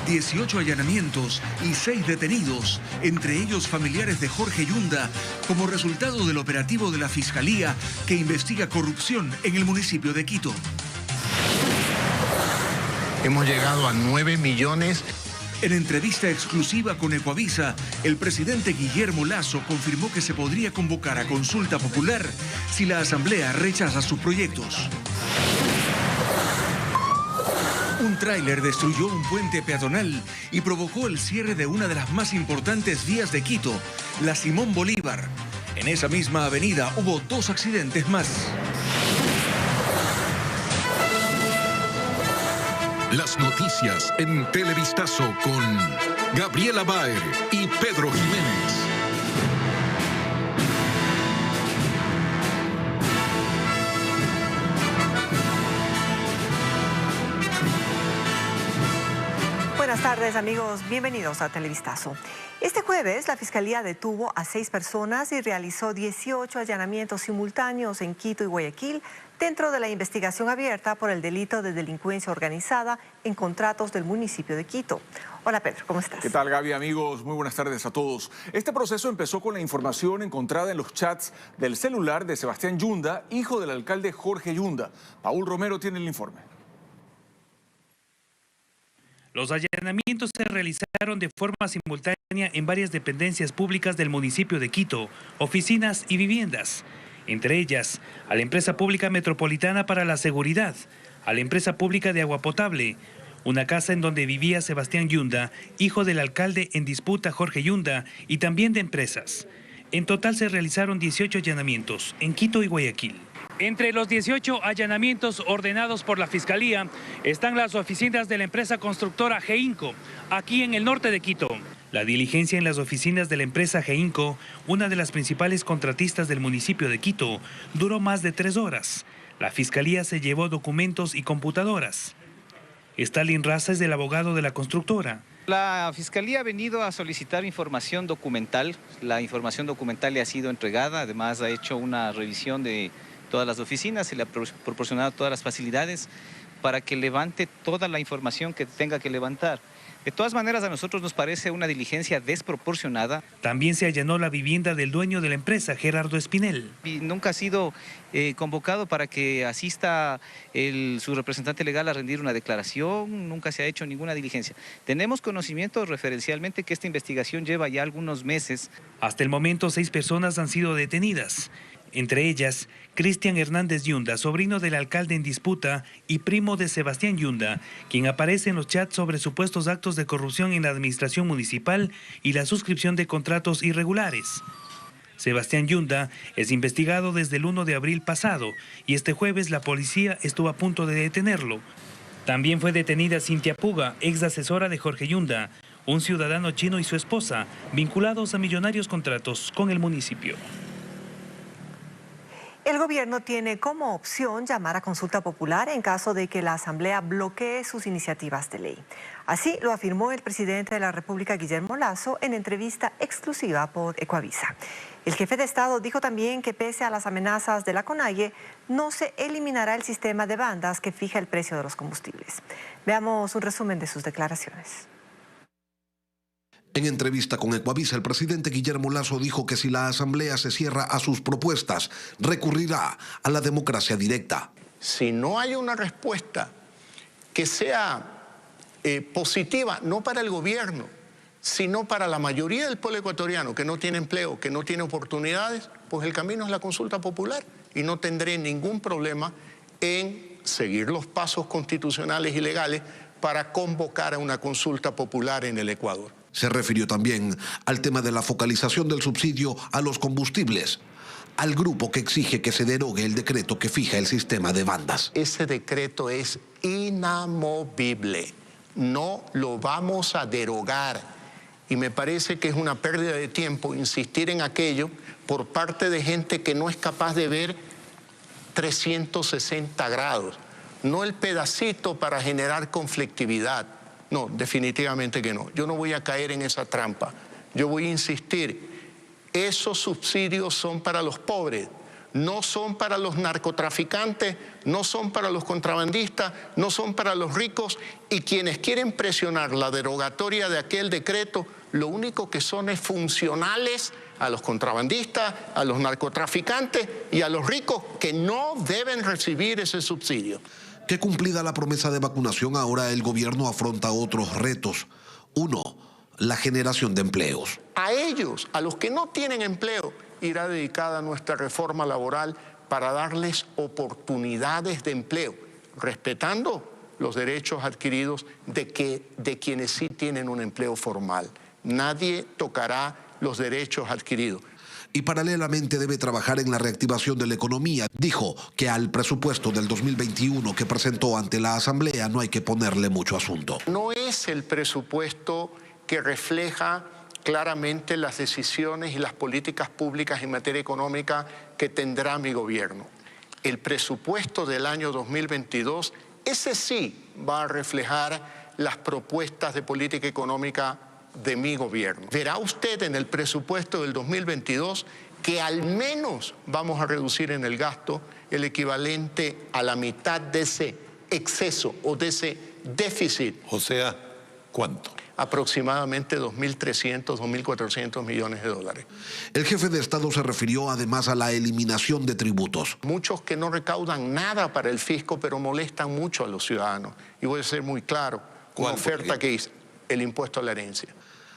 18 allanamientos y 6 detenidos, entre ellos familiares de Jorge Yunda, como resultado del operativo de la Fiscalía que investiga corrupción en el municipio de Quito. Hemos llegado a 9 millones. En entrevista exclusiva con Ecuavisa, el presidente Guillermo Lasso confirmó que se podría convocar a consulta popular si la Asamblea rechaza sus proyectos. Un tráiler destruyó un puente peatonal y provocó el cierre de una de las más importantes vías de Quito, la Simón Bolívar. En esa misma avenida hubo 2 accidentes más. Las noticias en Televistazo con Gabriela Baer y Pedro Jiménez. Buenas tardes, amigos. Bienvenidos a Televistazo. Este jueves, la Fiscalía detuvo a 6 personas y realizó 18 allanamientos simultáneos en Quito y Guayaquil dentro de la investigación abierta por el delito de delincuencia organizada en contratos del municipio de Quito. Hola, Pedro, ¿cómo estás? ¿Qué tal, Gaby, amigos? Muy buenas tardes a todos. Este proceso empezó con la información encontrada en los chats del celular de Sebastián Yunda, hijo del alcalde Jorge Yunda. Paul Romero tiene el informe. Los allanamientos se realizaron de forma simultánea en varias dependencias públicas del municipio de Quito, oficinas y viviendas. Entre ellas, a la Empresa Pública Metropolitana para la Seguridad, a la Empresa Pública de Agua Potable, una casa en donde vivía Sebastián Yunda, hijo del alcalde en disputa Jorge Yunda, y también de empresas. En total se realizaron 18 allanamientos en Quito y Guayaquil. Entre los 18 allanamientos ordenados por la Fiscalía están las oficinas de la empresa constructora GEINCO, aquí en el norte de Quito. La diligencia en las oficinas de la empresa GEINCO, una de las principales contratistas del municipio de Quito, duró más de 3 horas. La Fiscalía se llevó documentos y computadoras. Stalin Raza es el abogado de la constructora. La Fiscalía ha venido a solicitar información documental. La información documental le ha sido entregada, además ha hecho una revisión de todas las oficinas, se le ha proporcionado todas las facilidades para que levante toda la información que tenga que levantar. De todas maneras, a nosotros nos parece una diligencia desproporcionada. También se allanó la vivienda del dueño de la empresa, Gerardo Espinel. Y nunca ha sido convocado para que asista su representante legal a rendir una declaración, nunca se ha hecho ninguna diligencia. Tenemos conocimiento referencialmente que esta investigación lleva ya algunos meses. Hasta el momento 6 personas han sido detenidas. Entre ellas, Cristian Hernández Yunda, sobrino del alcalde en disputa y primo de Sebastián Yunda, quien aparece en los chats sobre supuestos actos de corrupción en la administración municipal y la suscripción de contratos irregulares. Sebastián Yunda es investigado desde el 1 de abril pasado y este jueves la policía estuvo a punto de detenerlo. También fue detenida Cintia Puga, ex asesora de Jorge Yunda, un ciudadano chino y su esposa, vinculados a millonarios contratos con el municipio. El gobierno tiene como opción llamar a consulta popular en caso de que la Asamblea bloquee sus iniciativas de ley. Así lo afirmó el presidente de la República, Guillermo Lasso, en entrevista exclusiva por Ecuavisa. El jefe de Estado dijo también que pese a las amenazas de la CONAIE, no se eliminará el sistema de bandas que fija el precio de los combustibles. Veamos un resumen de sus declaraciones. En entrevista con Ecuavisa, el presidente Guillermo Lasso dijo que si la Asamblea se cierra a sus propuestas, recurrirá a la democracia directa. Si no hay una respuesta que sea positiva, no para el gobierno, sino para la mayoría del pueblo ecuatoriano que no tiene empleo, que no tiene oportunidades, pues el camino es la consulta popular y no tendré ningún problema en seguir los pasos constitucionales y legales para convocar a una consulta popular en el Ecuador. Se refirió también al tema de la focalización del subsidio a los combustibles, al grupo que exige que se derogue el decreto que fija el sistema de bandas. Ese decreto es inamovible, no lo vamos a derogar y me parece que es una pérdida de tiempo insistir en aquello por parte de gente que no es capaz de ver 360 grados, no el pedacito para generar conflictividad. No, definitivamente que no. Yo no voy a caer en esa trampa. Yo voy a insistir, esos subsidios son para los pobres, no son para los narcotraficantes, no son para los contrabandistas, no son para los ricos, y quienes quieren presionar la derogatoria de aquel decreto, lo único que son es funcionales a los contrabandistas, a los narcotraficantes y a los ricos que no deben recibir ese subsidio. Que cumplida la promesa de vacunación, ahora el gobierno afronta otros retos. Uno, la generación de empleos. A ellos, a los que no tienen empleo, irá dedicada nuestra reforma laboral para darles oportunidades de empleo, respetando los derechos adquiridos de quienes sí tienen un empleo formal. Nadie tocará los derechos adquiridos. Y paralelamente debe trabajar en la reactivación de la economía. Dijo que al presupuesto del 2021 que presentó ante la Asamblea no hay que ponerle mucho asunto. No es el presupuesto que refleja claramente las decisiones y las políticas públicas en materia económica que tendrá mi gobierno. El presupuesto del año 2022, ese sí va a reflejar las propuestas de política económica de mi gobierno. Verá usted en el presupuesto del 2022 que al menos vamos a reducir en el gasto el equivalente a la mitad de ese exceso o de ese déficit. O sea, ¿cuánto? Aproximadamente 2.300, 2.400 millones de dólares. El jefe de Estado se refirió además a la eliminación de tributos. Muchos que no recaudan nada para el fisco, pero molestan mucho a los ciudadanos. Y voy a ser muy claro, con la oferta que hice, el impuesto a la herencia.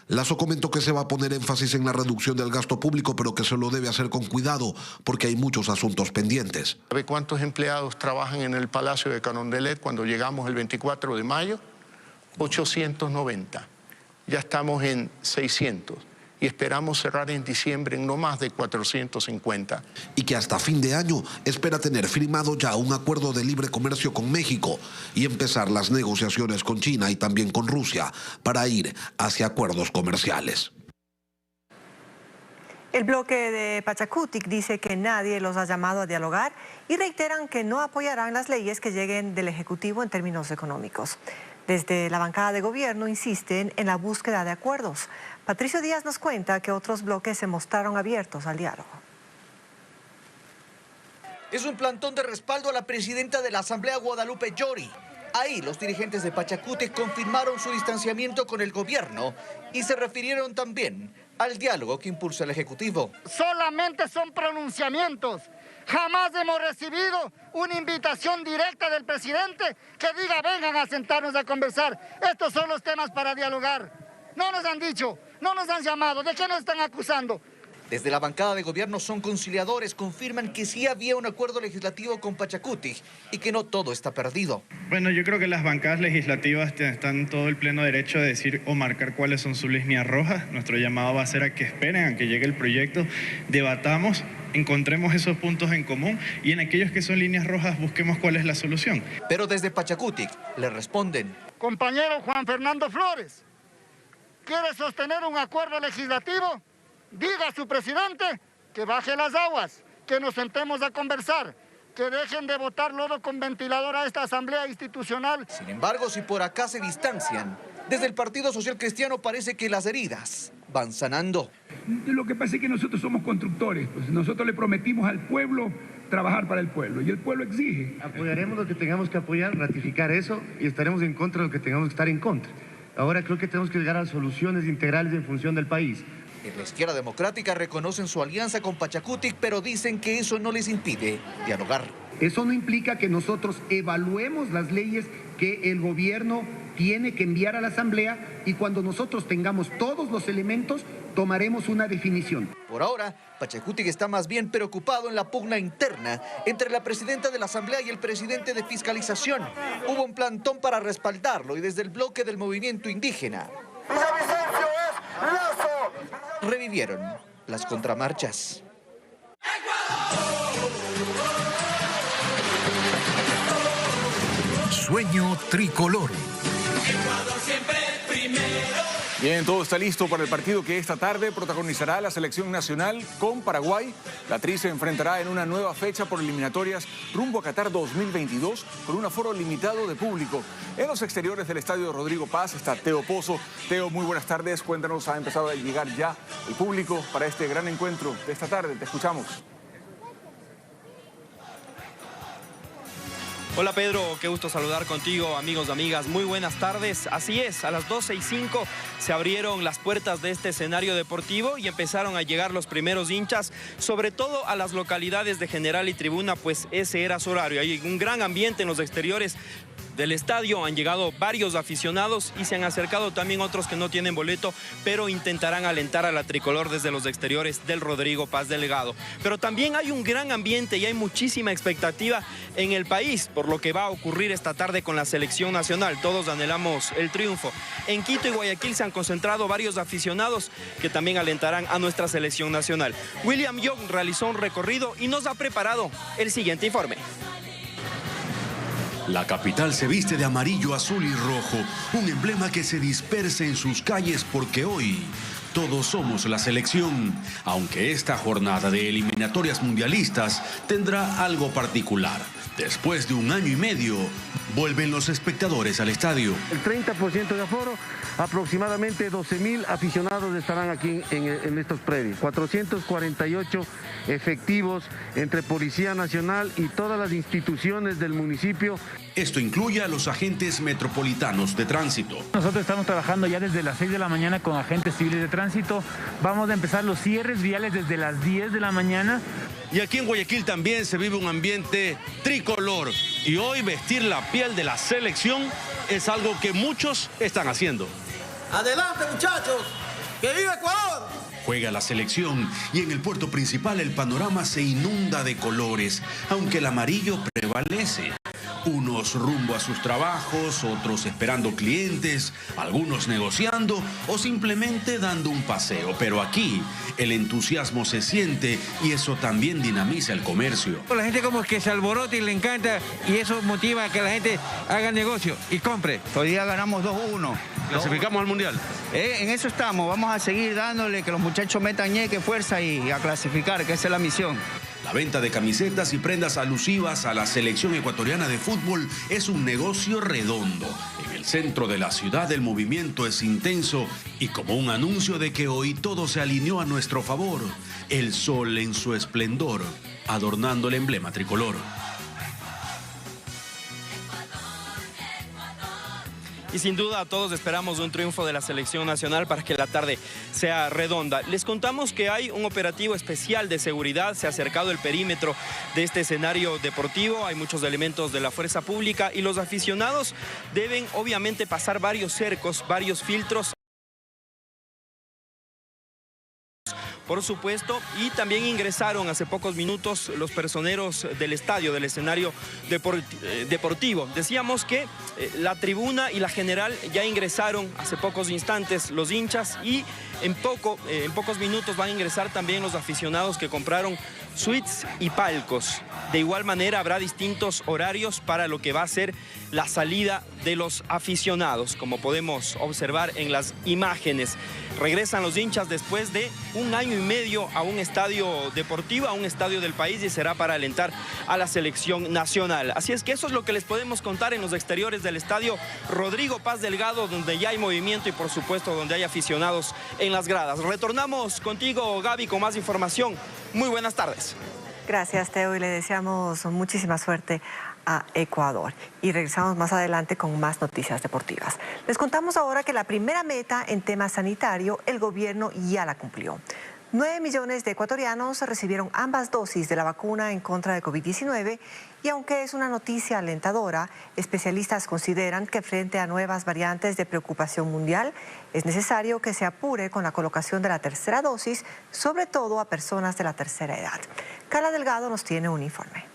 Lasso comentó que se va a poner énfasis en la reducción del gasto público, pero que se lo debe hacer con cuidado, porque hay muchos asuntos pendientes. ¿Sabe cuántos empleados trabajan en el Palacio de Carondelet cuando llegamos el 24 de mayo? 890. Ya estamos en 600 y esperamos cerrar en diciembre en no más de 450. Y que hasta fin de año espera tener firmado ya un acuerdo de libre comercio con México y empezar las negociaciones con China y también con Rusia para ir hacia acuerdos comerciales. El bloque de Pachacutic dice que nadie los ha llamado a dialogar y reiteran que no apoyarán las leyes que lleguen del Ejecutivo en términos económicos. Desde la bancada de gobierno insisten en la búsqueda de acuerdos. Patricio Díaz nos cuenta que otros bloques se mostraron abiertos al diálogo. Es un plantón de respaldo a la presidenta de la Asamblea, Guadalupe Llori. Ahí los dirigentes de Pachacutic confirmaron su distanciamiento con el gobierno y se refirieron también al diálogo que impulsa el Ejecutivo. Solamente son pronunciamientos. Jamás hemos recibido una invitación directa del presidente que diga vengan a sentarnos a conversar. Estos son los temas para dialogar. No nos han dicho, no nos han llamado. ¿De qué nos están acusando? Desde la bancada de gobierno son conciliadores, confirman que sí había un acuerdo legislativo con Pachacutic y que no todo está perdido. Bueno, yo creo que las bancadas legislativas están en todo el pleno derecho de decir o marcar cuáles son sus líneas rojas. Nuestro llamado va a ser a que esperen a que llegue el proyecto, debatamos, encontremos esos puntos en común y en aquellos que son líneas rojas busquemos cuál es la solución. Pero desde Pachacutic le responden. Compañero Juan Fernando Flores, ¿quiere sostener un acuerdo legislativo? Diga a su presidente que baje las aguas, que nos sentemos a conversar, que dejen de botar lodo con ventilador a esta asamblea institucional. Sin embargo, si por acá se distancian, desde el Partido Social Cristiano parece que las heridas van sanando. Lo que pasa es que nosotros somos constructores, pues nosotros le prometimos al pueblo trabajar para el pueblo y el pueblo exige. Apoyaremos lo que tengamos que apoyar, ratificar eso y estaremos en contra de lo que tengamos que estar en contra. Ahora creo que tenemos que llegar a soluciones integrales en función del país. En la izquierda democrática reconocen su alianza con Pachacutic, pero dicen que eso no les impide dialogar. Eso no implica que nosotros evaluemos las leyes que el gobierno tiene que enviar a la Asamblea y cuando nosotros tengamos todos los elementos, tomaremos una definición. Por ahora, Pachacutic está más bien preocupado en la pugna interna entre la presidenta de la Asamblea y el presidente de Fiscalización. Hubo un plantón para respaldarlo y desde el bloque del movimiento indígena revivieron las contramarchas. Sueño tricolor. Bien, todo está listo para el partido que esta tarde protagonizará la selección nacional con Paraguay. La Tri se enfrentará en una nueva fecha por eliminatorias rumbo a Qatar 2022 con un aforo limitado de público. En los exteriores del estadio Rodrigo Paz está Teo Pozo. Teo, muy buenas tardes. Cuéntanos, ha empezado a llegar ya el público para este gran encuentro de esta tarde. Te escuchamos. Hola Pedro, qué gusto saludar contigo, amigos, amigas, muy buenas tardes. Así es, a las 12:05 se abrieron las puertas de este escenario deportivo y empezaron a llegar los primeros hinchas, sobre todo a las localidades de General y Tribuna, pues ese era su horario. Hay un gran ambiente en los exteriores del estadio, han llegado varios aficionados y se han acercado también otros que no tienen boleto, pero intentarán alentar a la tricolor desde los exteriores del Rodrigo Paz Delgado. Pero también hay un gran ambiente y hay muchísima expectativa en el país por lo que va a ocurrir esta tarde con la selección nacional. Todos anhelamos el triunfo. En Quito y Guayaquil se han concentrado varios aficionados que también alentarán a nuestra selección nacional. William Young realizó un recorrido y nos ha preparado el siguiente informe. La capital se viste de amarillo, azul y rojo, un emblema que se dispersa en sus calles porque hoy todos somos la selección, aunque esta jornada de eliminatorias mundialistas tendrá algo particular. Después de 1 año y medio, vuelven los espectadores al estadio. El 30% de aforo, aproximadamente 12.000 aficionados estarán aquí en estos predios. 448 efectivos entre Policía Nacional y todas las instituciones del municipio. Esto incluye a los agentes metropolitanos de tránsito. Nosotros estamos trabajando ya desde las 6 de la mañana con agentes civiles de tránsito. Vamos a empezar los cierres viales desde las 10 de la mañana. Y aquí en Guayaquil también se vive un ambiente tricolor. Y hoy vestir la piel de la selección es algo que muchos están haciendo. ¡Adelante, muchachos! ¡Que viva Ecuador! Juega la selección y en el puerto principal el panorama se inunda de colores, aunque el amarillo prevalece. Unos rumbo a sus trabajos, otros esperando clientes, algunos negociando o simplemente dando un paseo. Pero aquí el entusiasmo se siente y eso también dinamiza el comercio. La gente como que se alborota y le encanta y eso motiva a que la gente haga negocio y compre. Hoy día ganamos 2-1. ¿Clasificamos al Mundial? En eso estamos, vamos a seguir dándole que los muchachos metan ñeque, fuerza y a clasificar, que esa es la misión. La venta de camisetas y prendas alusivas a la selección ecuatoriana de fútbol es un negocio redondo. En el centro de la ciudad el movimiento es intenso y como un anuncio de que hoy todo se alineó a nuestro favor, el sol en su esplendor, adornando el emblema tricolor. Y sin duda todos esperamos un triunfo de la selección nacional para que la tarde sea redonda. Les contamos que hay un operativo especial de seguridad, se ha acercado el perímetro de este escenario deportivo, hay muchos elementos de la fuerza pública y los aficionados deben obviamente pasar varios cercos, varios filtros, por supuesto, y también ingresaron hace pocos minutos los personeros del estadio, del escenario deportivo. Decíamos que la tribuna y la general ya ingresaron hace pocos instantes los hinchas y en pocos minutos van a ingresar también los aficionados que compraron suites y palcos. De igual manera habrá distintos horarios para lo que va a ser la salida de los aficionados, como podemos observar en las imágenes. Regresan los hinchas después de 1 año y medio a un estadio deportivo, a un estadio del país, y será para alentar a la selección nacional. Así es que eso es lo que les podemos contar en los exteriores del estadio Rodrigo Paz Delgado, donde ya hay movimiento y por supuesto donde hay aficionados en las gradas. Retornamos contigo, Gaby, con más información. Muy buenas tardes. Gracias, Teo, y le deseamos muchísima suerte a Ecuador. Y regresamos más adelante con más noticias deportivas. Les contamos ahora que la primera meta en tema sanitario, el gobierno ya la cumplió. 9 millones de ecuatorianos recibieron ambas dosis de la vacuna en contra de COVID-19 y aunque es una noticia alentadora, especialistas consideran que frente a nuevas variantes de preocupación mundial es necesario que se apure con la colocación de la tercera dosis, sobre todo a personas de la tercera edad. Carla Delgado nos tiene un informe.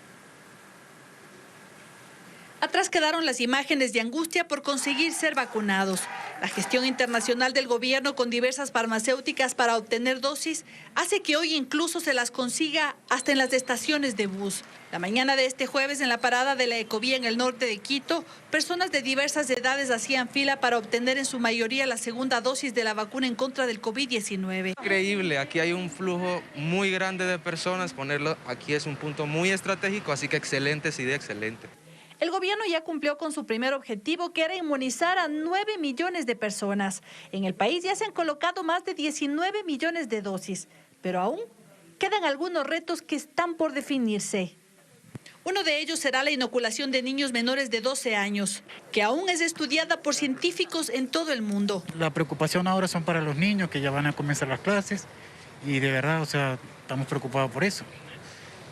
Atrás quedaron las imágenes de angustia por conseguir ser vacunados. La gestión internacional del gobierno con diversas farmacéuticas para obtener dosis hace que hoy incluso se las consiga hasta en las estaciones de bus. La mañana de este jueves en la parada de la Ecovía en el norte de Quito, personas de diversas edades hacían fila para obtener en su mayoría la segunda dosis de la vacuna en contra del COVID-19. Increíble, aquí hay un flujo muy grande de personas, ponerlo aquí es un punto muy estratégico, así que excelente esa idea, excelente. El gobierno ya cumplió con su primer objetivo, que era inmunizar a 9 millones de personas. En el país ya se han colocado más de 19 millones de dosis, pero aún quedan algunos retos que están por definirse. Uno de ellos será la inoculación de niños menores de 12 años, que aún es estudiada por científicos en todo el mundo. La preocupación ahora son para los niños que ya van a comenzar las clases y de verdad, estamos preocupados por eso.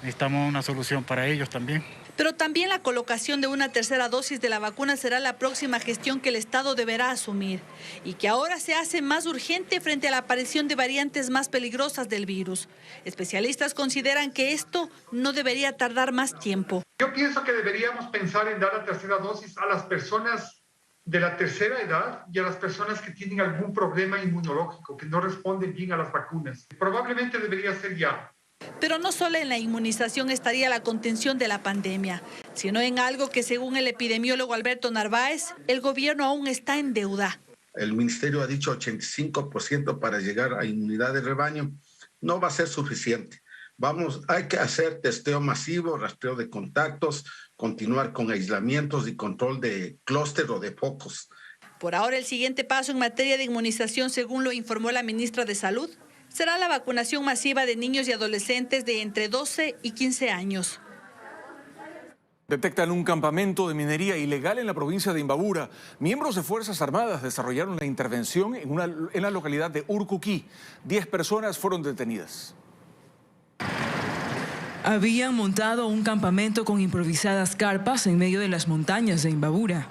Necesitamos una solución para ellos también. Pero también la colocación de una tercera dosis de la vacuna será la próxima gestión que el Estado deberá asumir y que ahora se hace más urgente frente a la aparición de variantes más peligrosas del virus. Especialistas consideran que esto no debería tardar más tiempo. Yo pienso que deberíamos pensar en dar la tercera dosis a las personas de la tercera edad y a las personas que tienen algún problema inmunológico, que no responden bien a las vacunas. Probablemente debería ser ya. Pero no solo en la inmunización estaría la contención de la pandemia, sino en algo que, según el epidemiólogo Alberto Narváez, el gobierno aún está en deuda. El ministerio ha dicho 85% para llegar a inmunidad de rebaño. No va a ser suficiente. Hay que hacer testeo masivo, rastreo de contactos, continuar con aislamientos y control de clúster o de focos. Por ahora, el siguiente paso en materia de inmunización, según lo informó la ministra de Salud, será la vacunación masiva de niños y adolescentes de entre 12 y 15 años. Detectan un campamento de minería ilegal en la provincia de Imbabura. Miembros de Fuerzas Armadas desarrollaron la intervención en la localidad de Urcuquí. 10 personas fueron detenidas. Habían montado un campamento con improvisadas carpas en medio de las montañas de Imbabura.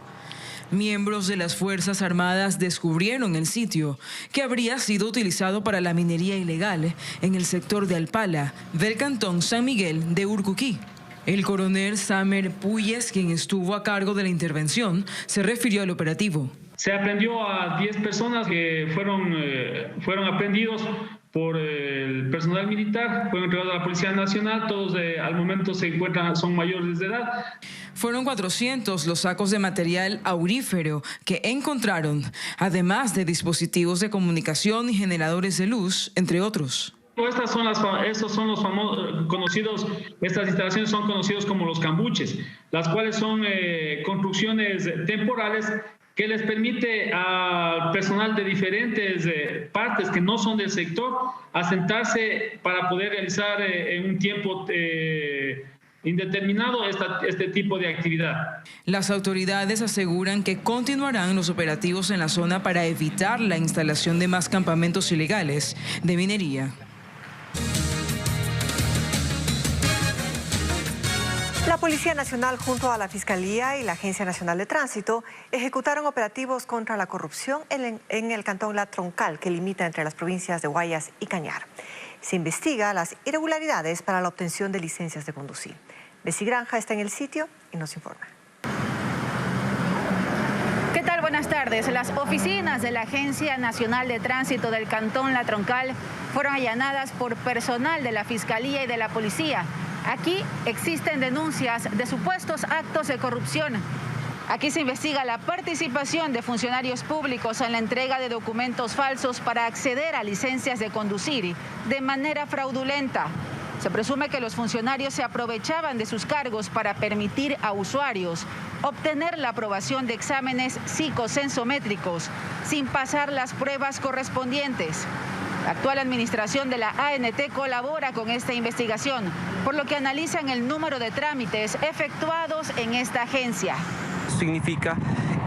Miembros de las Fuerzas Armadas descubrieron el sitio que habría sido utilizado para la minería ilegal en el sector de Alpala, del cantón San Miguel de Urcuquí. El coronel Samer Puyes, quien estuvo a cargo de la intervención, se refirió al operativo. Se aprendió a 10 personas que fueron aprendidos por el personal militar, fueron entregados a la Policía Nacional, todos al momento son mayores de edad. Fueron 400 los sacos de material aurífero que encontraron, además de dispositivos de comunicación y generadores de luz, entre otros. Estas instalaciones son conocidos como los cambuches, las cuales son construcciones temporales que les permite al personal de diferentes partes que no son del sector asentarse para poder realizar en un tiempo indeterminado este tipo de actividad. Las autoridades aseguran que continuarán los operativos en la zona para evitar la instalación de más campamentos ilegales de minería. La Policía Nacional junto a la Fiscalía y la Agencia Nacional de Tránsito ejecutaron operativos contra la corrupción en el cantón La Troncal, que limita entre las provincias de Guayas y Cañar. Se investiga las irregularidades para la obtención de licencias de conducir. Bessie Granja está en el sitio y nos informa. ¿Qué tal? Buenas tardes. Las oficinas de la Agencia Nacional de Tránsito del cantón La Troncal fueron allanadas por personal de la Fiscalía y de la Policía. Aquí existen denuncias de supuestos actos de corrupción. Aquí se investiga la participación de funcionarios públicos en la entrega de documentos falsos para acceder a licencias de conducir de manera fraudulenta. Se presume que los funcionarios se aprovechaban de sus cargos para permitir a usuarios obtener la aprobación de exámenes psicosensométricos sin pasar las pruebas correspondientes. La actual administración de la ANT colabora con esta investigación, por lo que analizan el número de trámites efectuados en esta agencia. Significa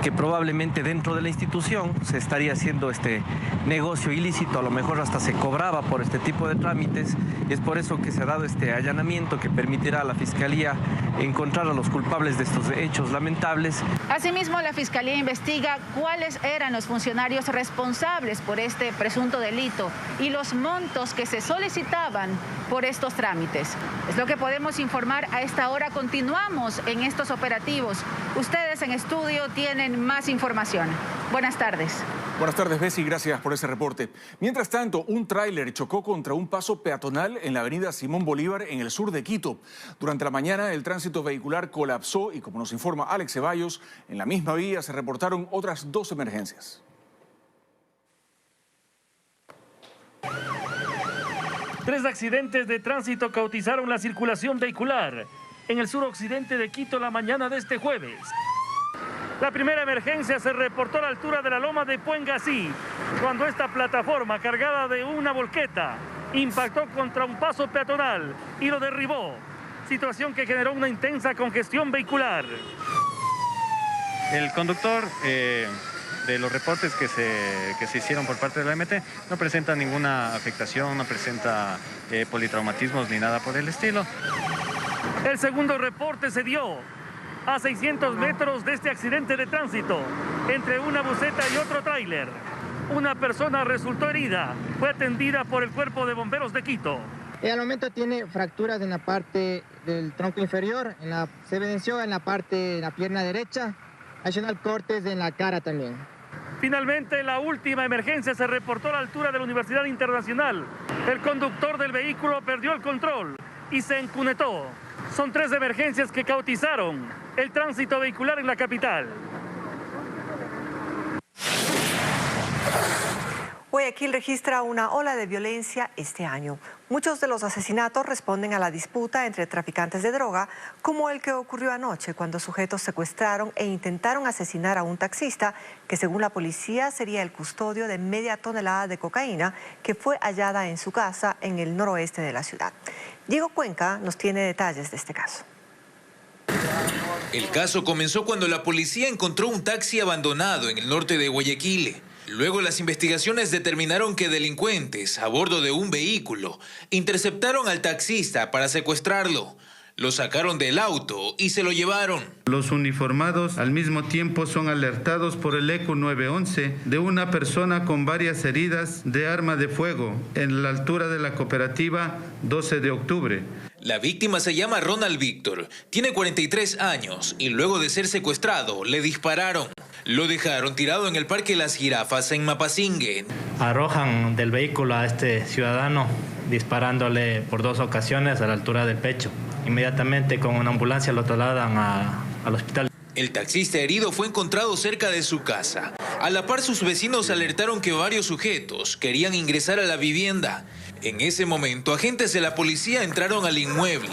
que probablemente dentro de la institución se estaría haciendo este negocio ilícito, a lo mejor hasta se cobraba por este tipo de trámites, y es por eso que se ha dado este allanamiento que permitirá a la Fiscalía encontrar a los culpables de estos hechos lamentables. Asimismo, la Fiscalía investiga cuáles eran los funcionarios responsables por este presunto delito y los montos que se solicitaban por estos trámites. Es lo que podemos informar a esta hora. Continuamos en estos operativos. Ustedes en estudio tienen más información. Buenas tardes. Buenas tardes, Bessie. Gracias por ese reporte. Mientras tanto, un tráiler chocó contra un paso peatonal en la avenida Simón Bolívar, en el sur de Quito. Durante la mañana, el tránsito vehicular colapsó y, como nos informa Alex Ceballos, en la misma vía se reportaron otras 2 emergencias. 3 accidentes de tránsito cautizaron la circulación vehicular en el suroccidente de Quito la mañana de este jueves. La primera emergencia se reportó a la altura de la loma de Puengasí, cuando esta plataforma cargada de una volqueta impactó contra un paso peatonal y lo derribó. situación que generó una intensa congestión vehicular. El conductor, de los reportes que se hicieron por parte de la MT, no presenta ninguna afectación, no presenta politraumatismos ni nada por el estilo. El segundo reporte se dio a 600 metros de este accidente de tránsito entre una buseta y otro tráiler. Una persona resultó herida, fue atendida por el Cuerpo de Bomberos de Quito. Al momento tiene fracturas en la parte del tronco inferior, se evidenció en la pierna derecha, adicional cortes en la cara también. Finalmente, la última emergencia se reportó a la altura de la Universidad Internacional. El conductor del vehículo perdió el control y se encunetó. Son 3 emergencias que cautizaron el tránsito vehicular en la capital. Guayaquil registra una ola de violencia este año. Muchos de los asesinatos responden a la disputa entre traficantes de droga, como el que ocurrió anoche cuando sujetos secuestraron e intentaron asesinar a un taxista que, según la policía, sería el custodio de media tonelada de cocaína que fue hallada en su casa en el noroeste de la ciudad. Diego Cuenca nos tiene detalles de este caso. El caso comenzó cuando la policía encontró un taxi abandonado en el norte de Guayaquil. Luego las investigaciones determinaron que delincuentes a bordo de un vehículo interceptaron al taxista para secuestrarlo. Lo sacaron del auto y se lo llevaron. Los uniformados al mismo tiempo son alertados por el ECU 911 de una persona con varias heridas de arma de fuego en la altura de la cooperativa 12 de octubre. La víctima se llama Ronald Víctor, tiene 43 años y luego de ser secuestrado le dispararon. Lo dejaron tirado en el Parque Las Jirafas en Mapasingue. Arrojan del vehículo a este ciudadano disparándole por 2 ocasiones a la altura del pecho. Inmediatamente con una ambulancia lo trasladan al hospital. El taxista herido fue encontrado cerca de su casa. A la par, sus vecinos alertaron que varios sujetos querían ingresar a la vivienda. En ese momento, agentes de la policía entraron al inmueble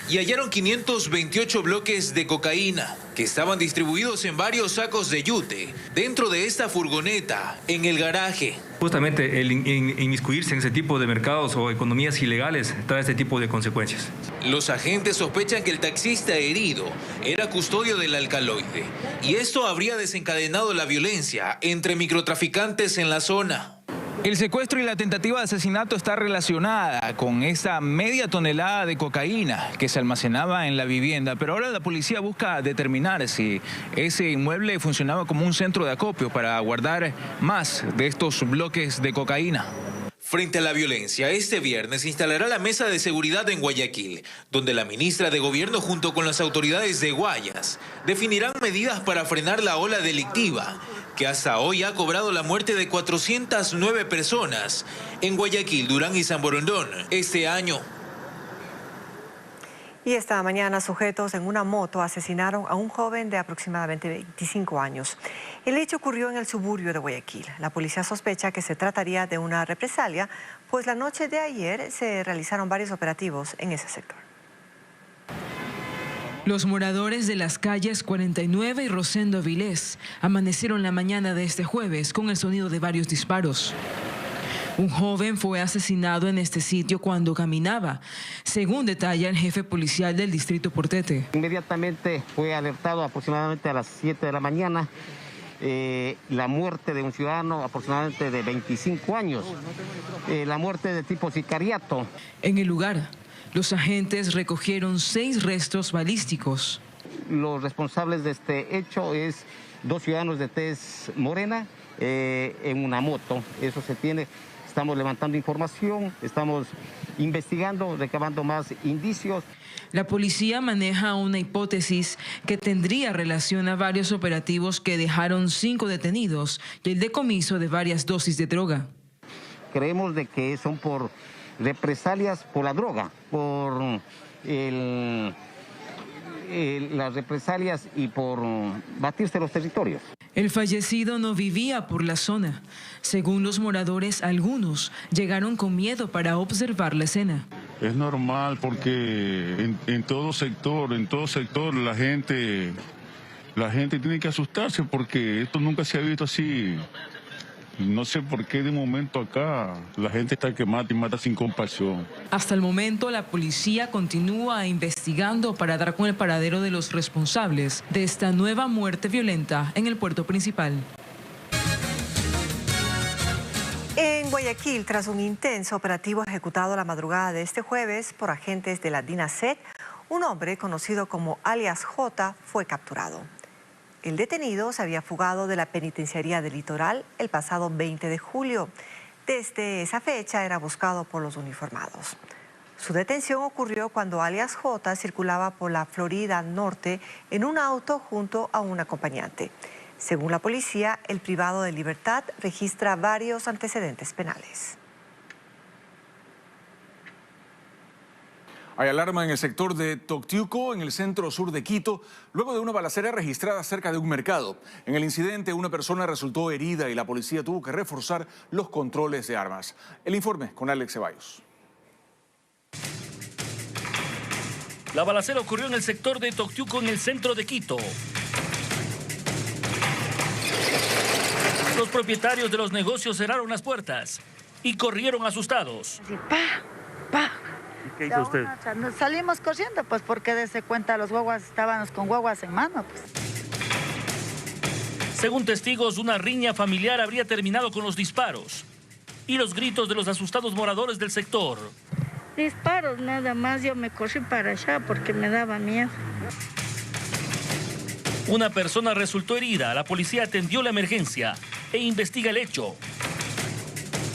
y hallaron 528 bloques de cocaína que estaban distribuidos en varios sacos de yute dentro de esta furgoneta en el garaje. Justamente el inmiscuirse en ese tipo de mercados o economías ilegales trae este tipo de consecuencias. Los agentes sospechan que el taxista herido era custodio del alcaloide y esto habría desencadenado la violencia entre microtraficantes en la zona. El secuestro y la tentativa de asesinato está relacionada con esta media tonelada de cocaína que se almacenaba en la vivienda, pero ahora la policía busca determinar si ese inmueble funcionaba como un centro de acopio para guardar más de estos bloques de cocaína. Frente a la violencia, este viernes se instalará la mesa de seguridad en Guayaquil, donde la ministra de Gobierno junto con las autoridades de Guayas definirán medidas para frenar la ola delictiva, que hasta hoy ha cobrado la muerte de 409 personas en Guayaquil, Durán y San Borondón este año. Y esta mañana sujetos en una moto asesinaron a un joven de aproximadamente 25 años. El hecho ocurrió en el suburbio de Guayaquil. La policía sospecha que se trataría de una represalia, pues la noche de ayer se realizaron varios operativos en ese sector. Los moradores de las calles 49 y Rosendo Avilés amanecieron la mañana de este jueves con el sonido de varios disparos. Un joven fue asesinado en este sitio cuando caminaba, según detalla el jefe policial del distrito Portete. Inmediatamente fue alertado aproximadamente a las 7 de la mañana la muerte de un ciudadano aproximadamente de 25 años, la muerte de tipo sicariato. En el lugar, los agentes recogieron 6 restos balísticos. Los responsables de este hecho es 2 ciudadanos de tez morena en una moto. Eso se tiene. Estamos levantando información, estamos investigando, recabando más indicios. La policía maneja una hipótesis que tendría relación a varios operativos que dejaron 5 detenidos y el decomiso de varias dosis de droga. Creemos de que son por represalias por la droga, por las represalias y por batirse los territorios. El fallecido no vivía por la zona. Según los moradores, algunos llegaron con miedo para observar la escena. Es normal porque en todo sector la gente tiene que asustarse porque esto nunca se ha visto así No sé por qué de momento acá la gente está que mata y mata sin compasión. Hasta el momento la policía continúa investigando para dar con el paradero de los responsables de esta nueva muerte violenta en el puerto principal. En Guayaquil, tras un intenso operativo ejecutado la madrugada de este jueves por agentes de la DINASET, un hombre conocido como alias J fue capturado. El detenido se había fugado de la penitenciaría del Litoral el pasado 20 de julio. Desde esa fecha era buscado por los uniformados. Su detención ocurrió cuando alias J circulaba por la Florida Norte en un auto junto a un acompañante. Según la policía, el privado de libertad registra varios antecedentes penales. Hay alarma en el sector de Toctiuco, en el centro sur de Quito, luego de una balacera registrada cerca de un mercado. En el incidente, una persona resultó herida y la policía tuvo que reforzar los controles de armas. El informe con Alex Ceballos. La balacera ocurrió en el sector de Toctiuco, en el centro de Quito. Los propietarios de los negocios cerraron las puertas y corrieron asustados. ¿Qué hizo usted? Salimos corriendo, pues porque desde cuenta los guaguas estábamos con guaguas en mano, pues. Según testigos, una riña familiar habría terminado con los disparos y los gritos de los asustados moradores del sector. Disparos nada más, yo me corrí para allá porque me daba miedo. Una persona resultó herida, la policía atendió la emergencia e investiga el hecho.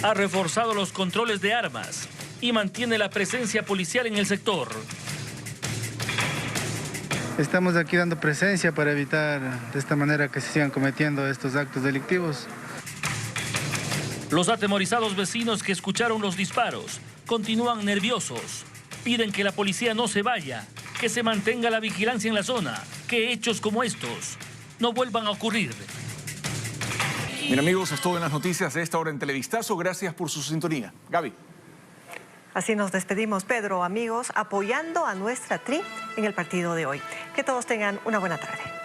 Ha reforzado los controles de armas y mantiene la presencia policial en el sector. Estamos aquí dando presencia para evitar de esta manera que se sigan cometiendo estos actos delictivos. Los atemorizados vecinos que escucharon los disparos continúan nerviosos. Piden que la policía no se vaya, que se mantenga la vigilancia en la zona, que hechos como estos no vuelvan a ocurrir. Bien, amigos, es todo en las noticias de esta hora en Televistazo. Gracias por su sintonía. Gaby. Así nos despedimos, Pedro, amigos, apoyando a nuestra tri en el partido de hoy. Que todos tengan una buena tarde.